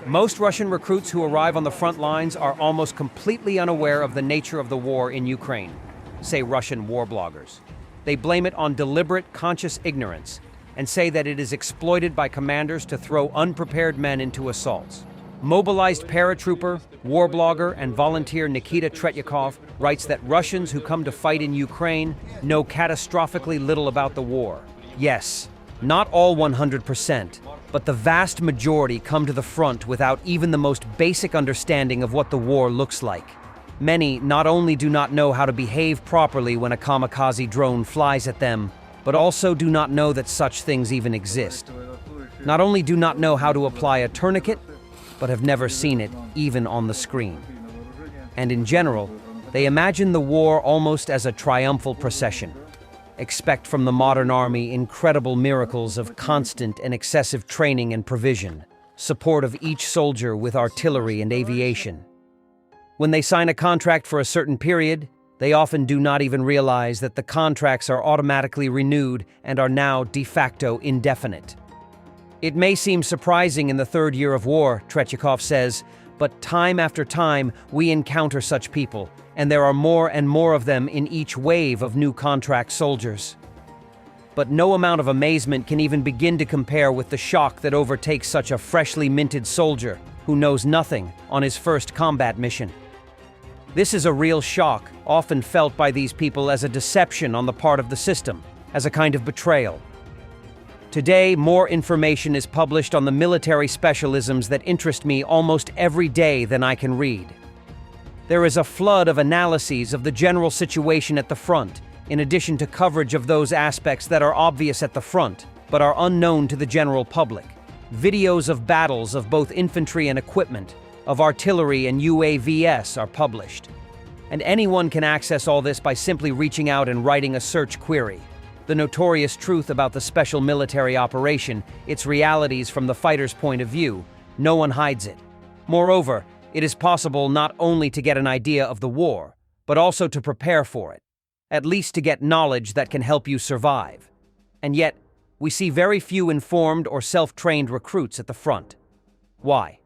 Most Russian recruits who arrive on the front lines are almost completely unaware of the nature of the war in Ukraine, say Russian war bloggers. They blame it on deliberate, conscious ignorance and say that it is exploited by commanders to throw unprepared men into assaults. Mobilized paratrooper, war blogger, and volunteer Nikita Tretyakov writes that Russians who come to fight in Ukraine know catastrophically little about the war. Yes, not all 100%, but the vast majority come to the front without even the most basic understanding of what the war looks like. Many not only do not know how to behave properly when a kamikaze drone flies at them, but also do not know that such things even exist. Not only do not know how to apply a tourniquet, but have never seen it, even on the screen. And in general, they imagine the war almost as a triumphal procession. Expect from the modern army incredible miracles of constant and excessive training and provision, support of each soldier with artillery and aviation. When they sign a contract for a certain period, they often do not even realize that the contracts are automatically renewed and are now de facto indefinite. It may seem surprising in the third year of war, Tretyakov says, but time after time we encounter such people, and there are more and more of them in each wave of new contract soldiers. But no amount of amazement can even begin to compare with the shock that overtakes such a freshly minted soldier who knows nothing on his first combat mission. This is a real shock, often felt by these people as a deception on the part of the system, as a kind of betrayal. Today, more information is published on the military specialisms that interest me almost every day than I can read. There is a flood of analyses of the general situation at the front, in addition to coverage of those aspects that are obvious at the front, but are unknown to the general public. Videos of battles of both infantry and equipment, of artillery and UAVs are published. And anyone can access all this by simply reaching out and writing a search query. The notorious truth about the special military operation, its realities from the fighter's point of view, no one hides it. Moreover, it is possible not only to get an idea of the war, but also to prepare for it, at least to get knowledge that can help you survive. And yet, we see very few informed or self-trained recruits at the front. Why?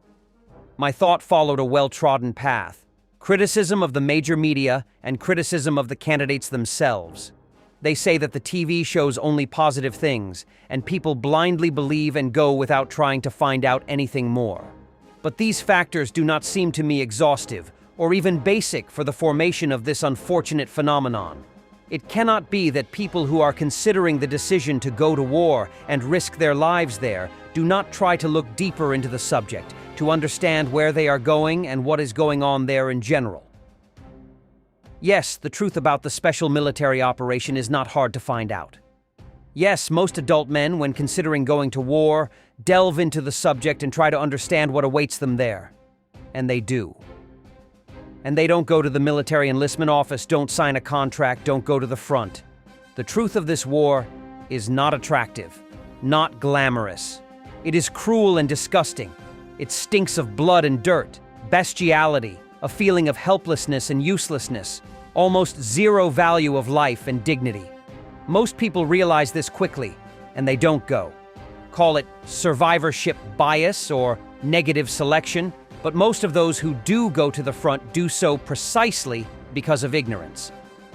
My thought followed a well-trodden path: criticism of the major media and criticism of the candidates themselves. They say that the TV shows only positive things, and people blindly believe and go without trying to find out anything more. But these factors do not seem to me exhaustive, or even basic for the formation of this unfortunate phenomenon. It cannot be that people who are considering the decision to go to war and risk their lives there do not try to look deeper into the subject, to understand where they are going and what is going on there in general. Yes, the truth about the special military operation is not hard to find out. Yes, most adult men, when considering going to war, delve into the subject and try to understand what awaits them there. And they do. And they don't go to the military enlistment office, don't sign a contract, don't go to the front. The truth of this war is not attractive, not glamorous. It is cruel and disgusting. It stinks of blood and dirt, bestiality, a feeling of helplessness and uselessness, almost zero value of life and dignity. Most people realize this quickly, and they don't go. Call it survivorship bias or negative selection, but most of those who do go to the front do so precisely because of ignorance.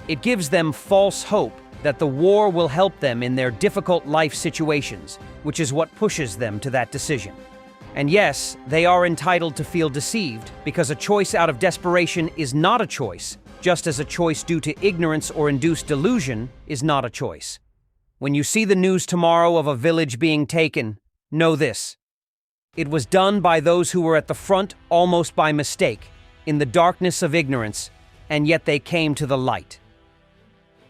It gives them false hope that the war will help them in their difficult life situations, which is what pushes them to that decision. And yes, they are entitled to feel deceived, because a choice out of desperation is not a choice, just as a choice due to ignorance or induced delusion is not a choice. When you see the news tomorrow of a village being taken, know this: it was done by those who were at the front almost by mistake, in the darkness of ignorance, and yet they came to the light.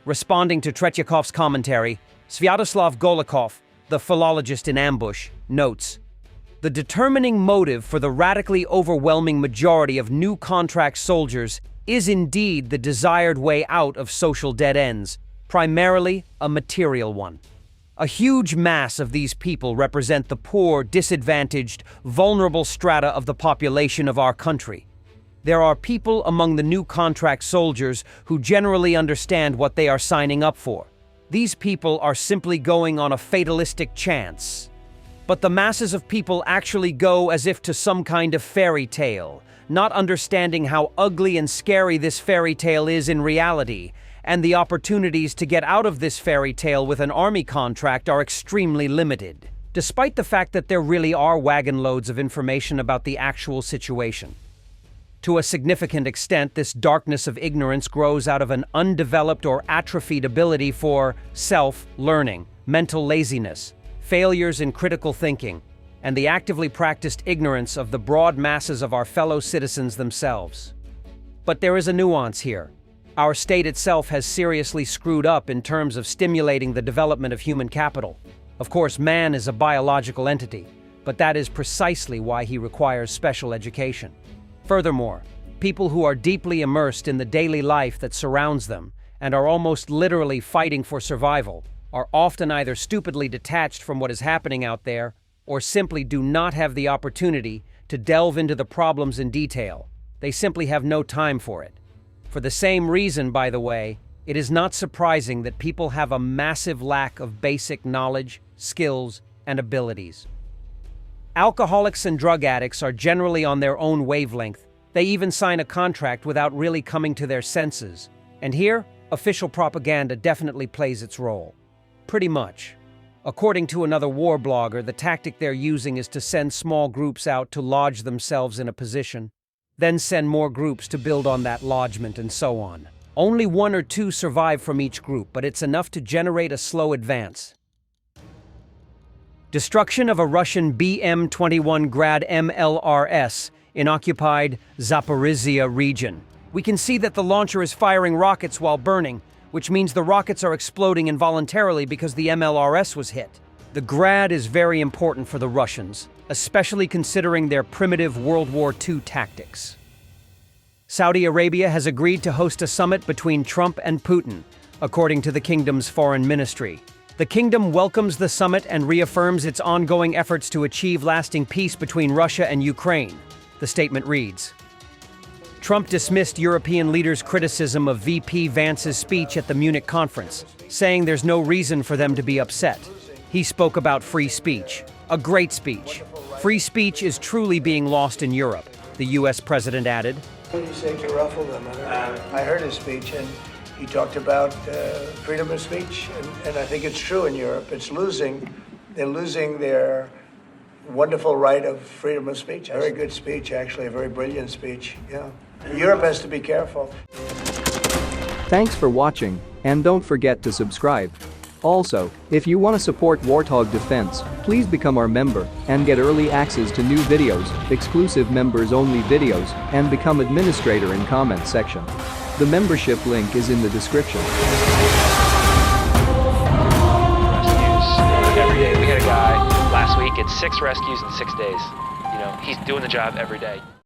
Responding to Tretyakov's commentary, Sviatoslav Golikov, the philologist in ambush, notes, "The determining motive for the radically overwhelming majority of new contract soldiers is indeed the desired way out of social dead ends, primarily a material one. A huge mass of these people represent the poor, disadvantaged, vulnerable strata of the population of our country. There are people among the new contract soldiers who generally understand what they are signing up for. These people are simply going on a fatalistic chance. But the masses of people actually go as if to some kind of fairy tale, not understanding how ugly and scary this fairy tale is in reality, and the opportunities to get out of this fairy tale with an army contract are extremely limited, despite the fact that there really are wagon loads of information about the actual situation. To a significant extent, this darkness of ignorance grows out of an undeveloped or atrophied ability for self-learning, mental laziness, failures in critical thinking, and the actively practiced ignorance of the broad masses of our fellow citizens themselves. But there is a nuance here. Our state itself has seriously screwed up in terms of stimulating the development of human capital. Of course, man is a biological entity, but that is precisely why he requires special education. Furthermore, people who are deeply immersed in the daily life that surrounds them and are almost literally fighting for survival are often either stupidly detached from what is happening out there or simply do not have the opportunity to delve into the problems in detail. They simply have no time for it. For the same reason, by the way, it is not surprising that people have a massive lack of basic knowledge, skills, and abilities. Alcoholics and drug addicts are generally on their own wavelength. They even sign a contract without really coming to their senses. And here, official propaganda definitely plays its role. Pretty much. According to another war blogger, the tactic they're using is to send small groups out to lodge themselves in a position, then send more groups to build on that lodgement and so on. Only 1 or 2 survive from each group, but it's enough to generate a slow advance. Destruction of a Russian BM-21 Grad MLRS in occupied Zaporizhia region. We can see that the launcher is firing rockets while burning, which means the rockets are exploding involuntarily because the MLRS was hit. The Grad is very important for the Russians, especially considering their primitive World War II tactics. Saudi Arabia has agreed to host a summit between Trump and Putin, according to the kingdom's foreign ministry. The kingdom welcomes the summit and reaffirms its ongoing efforts to achieve lasting peace between Russia and Ukraine. The statement reads, Trump dismissed European leaders' criticism of VP Vance's speech at the Munich conference, saying there's no reason for them to be upset. He spoke about free speech. A great speech. Free speech is truly being lost in Europe, the U.S. president added. What did you say to ruffle them? I heard his speech, and he talked about freedom of speech, and I think it's true in Europe. It's losing. They're losing their wonderful right of freedom of speech. A very good speech, actually, a very brilliant speech, yeah. Europe has to be careful. Thanks for watching, and don't forget to subscribe. Also, if you want to support Warthog Defense, please become our member and get early access to new videos, exclusive members-only videos, and become administrator in comment section. The membership link is in the description. Rescues every day. We had a guy last week, it's 6 rescues in 6 days. You know, he's doing the job every day.